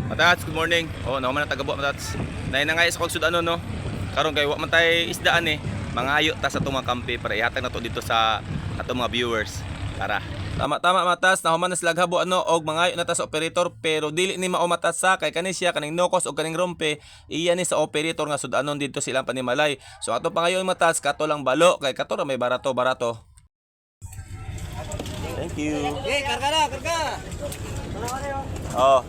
Matats, good morning. Oh, na man tagabo matats. Nay na nga sa konsud ano no. Karon kay wa man tay isdaan eh. Mangayo ta sa atong mga kampi para ihatag nato dito sa atong mga viewers. Tara. Tama matas na human na sila habo ano og mangayo na ta sa operator pero dili ni mao matas sa kay kani siya kaning nokos og kaning rompe iya ni sa operator nga sudanon dito silang panimalay. So ato pangayon matas kato lang balo kay kato ra may barato. Thank you. Okay, karga na, karga. Oh.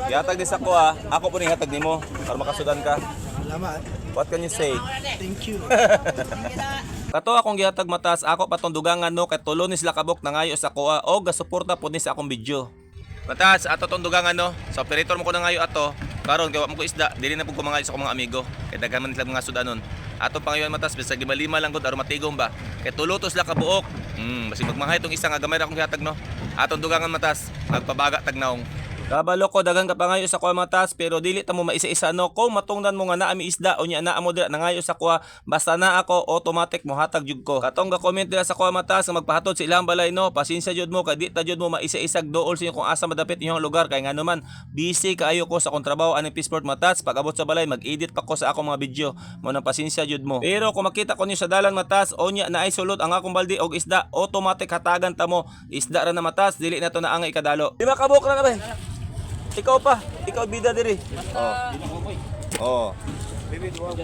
Ihatag din sa ko ah. Ako po ning hatag nimo para makasudan ka. Salamat. What can you say? Thank you. Kato akong gihatag matas ako patong dugangan no kay tulo ni sila kabok nangayo sa kuha o gasuporta pud ni sa akong video. Matas ato tong dugangan no. Sa operator mo ko nangayo ato. Karon kay wa mo ko isda dili na pud ko mangayo sa akong mga amigo. Kay daghan man sila mga sudanon. Ato pangayon matas bisag 5 lang gud aron matigom ba. Kay tulo to sila kabuok. Basi magmanghay tong isa nga gamay ra akong gihatag no. Atong dugangan matas magpabaga tagnaong. Kabalo ko dagan ka pangayo sa kuha matas pero dili ta mo maisa-isa no kung matungdan mo nga naa mi isda o nya naa mo dira nangayo sa kuha basta na ako automatic mo hatag jud ko. Katong ga comment dira sa kuha matas nga magpahatod sa ilang balay no pasensya jud mo kay di ta jud mo maisa-isag dool sa inyo kung asa madapit inyong lugar kay ngano man busy kaayo ko sa akong trabaho ani Peaceport matas pag abot sa balay mag-edit pa ko sa akong mga video mo nang pasensya jud mo. Pero kung makita ko niyo sa dalan matas o nya naay sulod ang akong balde og isda automatic hatagan ta mo isda ra na matas dili na to na ang ikadalo. Di ba kabok ra na ba? Ikaw pa, ikaw bida diri. Oh.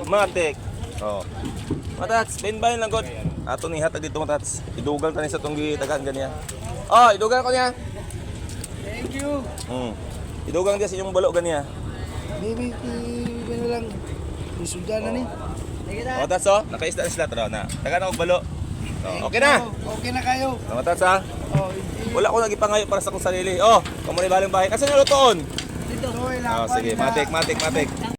Matik. Oh. Matats, pinbayin lang god. Ato ni hatag dito matats. Idugang tani sa tong gitagan ganiya. Oh, idugang ko niya. Thank you. Idugang dia sa inyong balo ganiya. Maybe ano lang. Isulda na ni. Matats oh, nakaisda na sila tara na. Tagan ako balo. Oh, okay na. Okay na kayo. Matats ha. Oh, Wala ko nagipangayo para sa akong sarili. Oh, kamo ni baling bahay. Kasi nalutoon. dito. Oh, sige, matik.